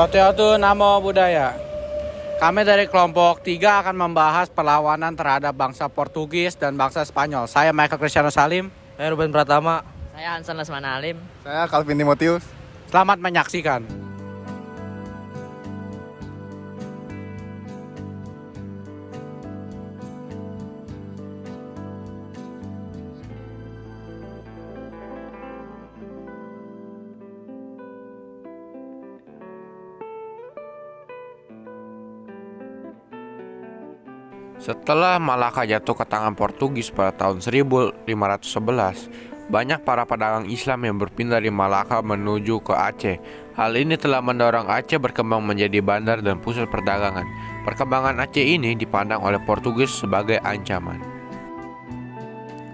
Sotiatu Namo Buddhaya. Kami dari kelompok 3 akan membahas perlawanan terhadap bangsa Portugis dan bangsa Spanyol. Saya Michael Cristiano Salim. Saya Ruben Pratama. Saya Hanson Lesmana Alim. Saya Calvin Timotius. Selamat menyaksikan. Setelah Malaka jatuh ke tangan Portugis pada tahun 1511, banyak para pedagang Islam yang berpindah dari Malaka menuju ke Aceh. Hal ini telah mendorong Aceh berkembang menjadi bandar dan pusat perdagangan. Perkembangan Aceh ini dipandang oleh Portugis sebagai ancaman.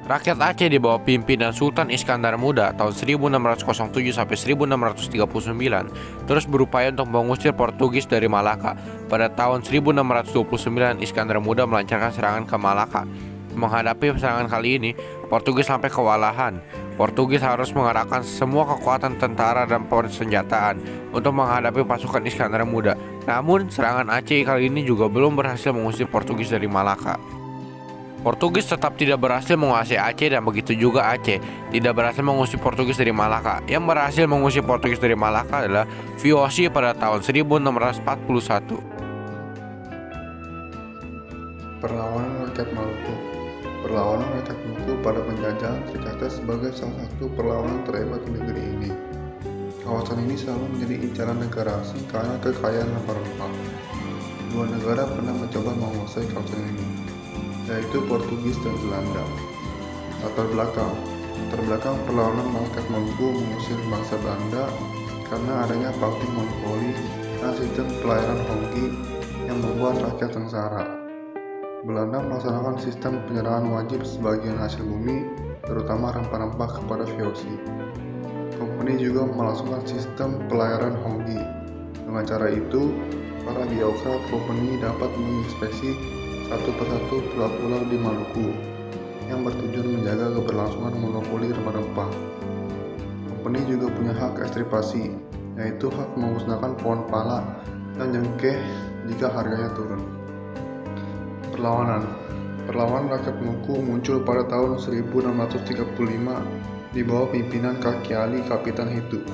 Rakyat Aceh di bawah pimpinan Sultan Iskandar Muda tahun 1607 sampai 1639 terus berupaya untuk mengusir Portugis dari Malaka. Pada tahun 1629 Iskandar Muda melancarkan serangan ke Malaka. Menghadapi serangan kali ini, Portugis sampai kewalahan. Portugis harus mengerahkan semua kekuatan tentara dan persenjataan untuk menghadapi pasukan Iskandar Muda. Namun, serangan Aceh kali ini juga belum berhasil mengusir Portugis dari Malaka. Portugis tetap tidak berhasil menguasai Aceh dan begitu juga Aceh tidak berhasil mengusir Portugis dari Malaka. Yang berhasil mengusir Portugis dari Malaka adalah VOC pada tahun 1641. Perlawanan rakyat Maluku. Perlawanan rakyat Maluku pada penjajahan tercatat sebagai salah satu perlawanan terhebat di negeri ini. Kawasan ini selalu menjadi incaran negara asing karena kekayaan rempah-rempah. Dua negara pernah mencoba menguasai kawasan ini, yaitu Portugis dan Belanda. Latar belakang perlawanan rakyat Maluku mengusir bangsa Belanda karena adanya praktik monopoli dan sistem pelayaran Hongki yang membuat rakyat sengsara. Belanda melaksanakan sistem penyerahan wajib sebagian hasil bumi, terutama rempah-rempah kepada VOC. Kompeni juga melangsungkan sistem pelayaran Hongki. Dengan cara itu, para birokrat kompeni dapat menginspeksi satu persatu pulau-pulau di Maluku yang bertujuan menjaga keberlangsungan monopoli rempah-rempah. Kompeni juga punya hak ekstripasi, yaitu hak memusnahkan pohon pala dan cengkeh jika harganya turun. Perlawanan rakyat Maluku muncul pada tahun 1635 di bawah pimpinan Kaki Ali Kapitan Hitu.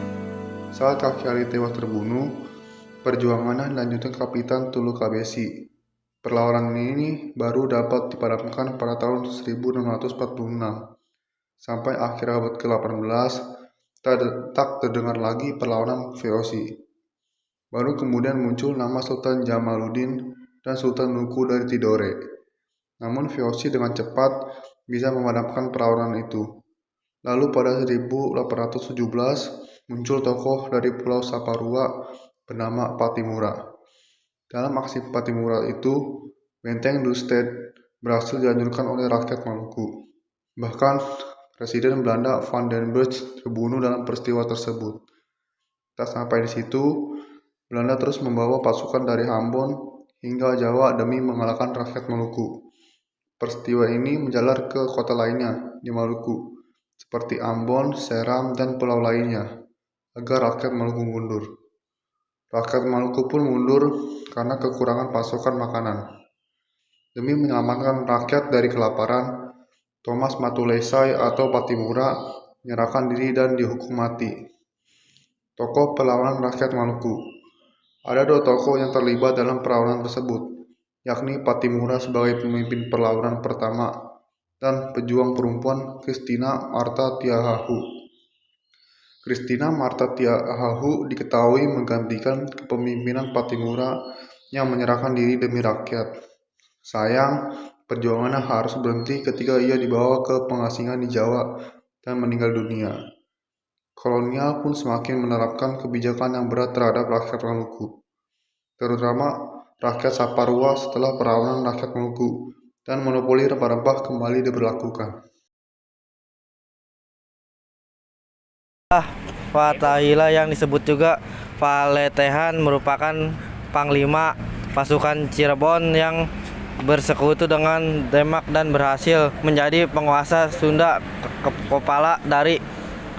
Saat Kaki Ali tewas terbunuh, perjuangannya dilanjutkan Kapitan Tulu Kabesi. Perlawanan ini baru dapat dipadamkan pada tahun 1646. Sampai akhir abad ke-18, tak terdengar lagi perlawanan VOC. Baru kemudian muncul nama Sultan Jamaluddin dan Sultan Nuku dari Tidore. Namun VOC dengan cepat bisa memadamkan perlawanan itu. Lalu pada 1817 muncul tokoh dari Pulau Saparua bernama Patimura. Dalam aksi Patimura itu, Benteng Dusted berhasil dihancurkan oleh rakyat Maluku. Bahkan, Presiden Belanda Van den Burch terbunuh dalam peristiwa tersebut. Tak sampai di situ, Belanda terus membawa pasukan dari Ambon hingga Jawa demi mengalahkan rakyat Maluku. Peristiwa ini menjalar ke kota lainnya di Maluku, seperti Ambon, Seram, dan pulau lainnya, agar rakyat Maluku mundur. Rakyat Maluku pun mundur karena kekurangan pasokan makanan. Demi menyelamatkan rakyat dari kelaparan, Thomas Matulesai atau Patimura menyerahkan diri dan dihukum mati. Tokoh perlawanan rakyat Maluku. Ada dua tokoh yang terlibat dalam perlawanan tersebut, yakni Patimura sebagai pemimpin perlawanan pertama dan pejuang perempuan Christina Marta Tiahahu. Christina Marta Tiahahu diketahui menggantikan kepemimpinan Patimura yang menyerahkan diri demi rakyat. Sayang, perjuangannya harus berhenti ketika ia dibawa ke pengasingan di Jawa dan meninggal dunia. Kolonial pun semakin menerapkan kebijakan yang berat terhadap rakyat Maluku, terutama rakyat Saparua setelah perlawanan rakyat Maluku, dan monopoli rempah-rempah kembali diberlakukan. Fatahillah yang disebut juga Valetehan merupakan panglima pasukan Cirebon yang bersekutu dengan Demak dan berhasil menjadi penguasa Sunda kepala dari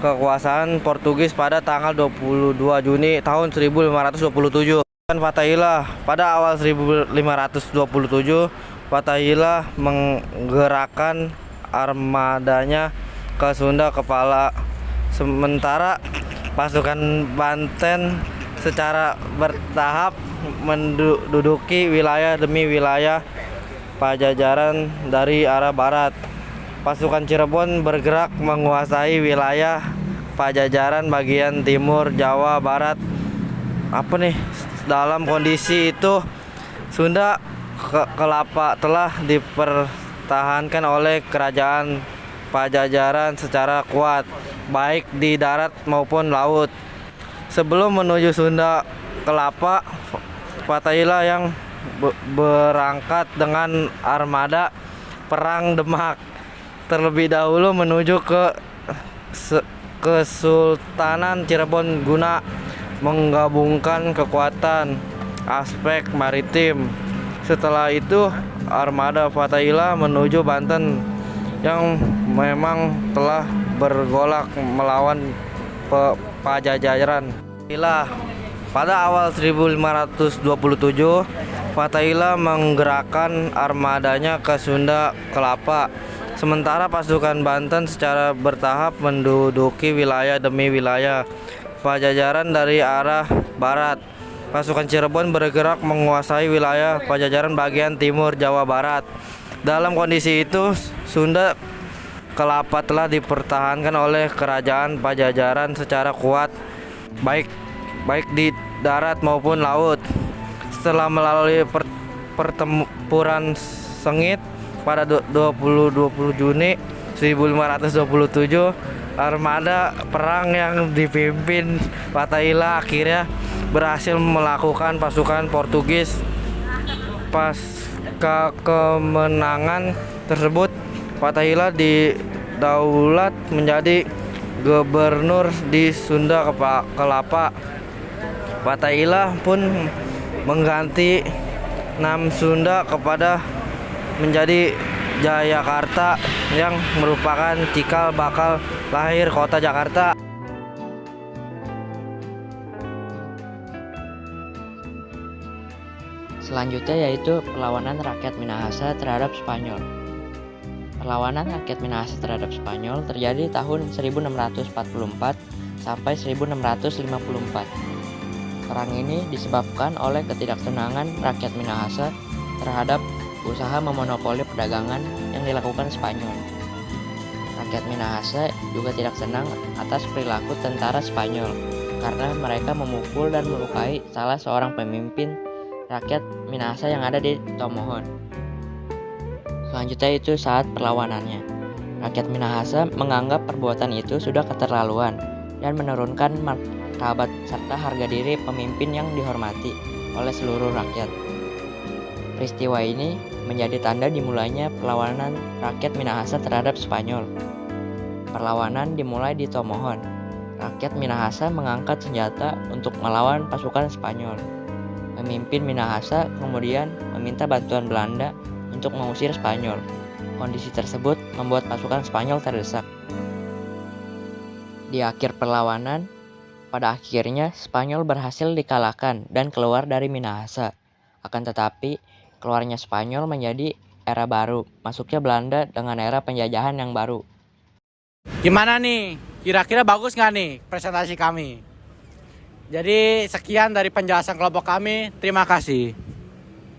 kekuasaan Portugis pada tanggal 22 Juni tahun 1527. Fathahillah pada awal 1527, Fathahillah menggerakkan armadanya ke Sunda sementara pasukan Banten secara bertahap menduduki wilayah demi wilayah Pajajaran dari arah barat. Pasukan Cirebon bergerak menguasai wilayah Pajajaran bagian timur Jawa Barat. Dalam kondisi itu Sunda Kelapa telah dipertahankan oleh kerajaan Pajajaran secara kuat, baik di darat maupun laut. Sebelum menuju Sunda Kelapa, Fathahillah yang berangkat dengan armada Perang Demak terlebih dahulu menuju ke Kesultanan Cirebon guna menggabungkan kekuatan aspek maritim. Setelah itu armada Fathahillah menuju Banten yang memang telah bergolak melawan Pajajaran. Pada awal 1527, Fathahillah menggerakkan armadanya ke Sunda Kelapa, sementara pasukan Banten secara bertahap menduduki wilayah demi wilayah Pajajaran dari arah barat. Pasukan Cirebon bergerak menguasai wilayah Pajajaran bagian timur Jawa Barat. Dalam kondisi itu, Sunda Kelapa telah dipertahankan oleh kerajaan Pajajaran secara kuat, baik di darat maupun laut. Setelah melalui pertempuran sengit pada 20 Juni 1527, armada perang yang dipimpin Fathahillah akhirnya berhasil melakukan pasukan Portugis. Pasca kemenangan tersebut, Fathahillah didaulat menjadi gubernur di Sunda Kelapa. Fathahillah pun mengganti nama Sunda kepada menjadi Jayakarta yang merupakan cikal bakal lahir kota Jakarta. Selanjutnya yaitu perlawanan rakyat Minahasa terhadap Spanyol. Perlawanan rakyat Minahasa terhadap Spanyol terjadi tahun 1644 sampai 1654. Perang ini disebabkan oleh ketidaksenangan rakyat Minahasa terhadap usaha memonopoli perdagangan yang dilakukan Spanyol. Rakyat Minahasa juga tidak senang atas perilaku tentara Spanyol karena mereka memukul dan melukai salah seorang pemimpin rakyat Minahasa yang ada di Tomohon. Selanjutnya itu saat perlawanannya. Rakyat Minahasa menganggap perbuatan itu sudah keterlaluan dan menurunkan martabat serta harga diri pemimpin yang dihormati oleh seluruh rakyat. Peristiwa ini menjadi tanda dimulainya perlawanan rakyat Minahasa terhadap Spanyol. Perlawanan dimulai di Tomohon. Rakyat Minahasa mengangkat senjata untuk melawan pasukan Spanyol. Pemimpin Minahasa kemudian meminta bantuan Belanda untuk mengusir Spanyol. Kondisi tersebut membuat pasukan Spanyol terdesak. Di akhir perlawanan, pada akhirnya Spanyol berhasil dikalahkan dan keluar dari Minahasa. Akan tetapi, keluarnya Spanyol menjadi era baru, masuknya Belanda dengan era penjajahan yang baru. Gimana nih? Kira-kira bagus nggak nih presentasi kami? Jadi sekian dari penjelasan kelompok kami. Terima kasih.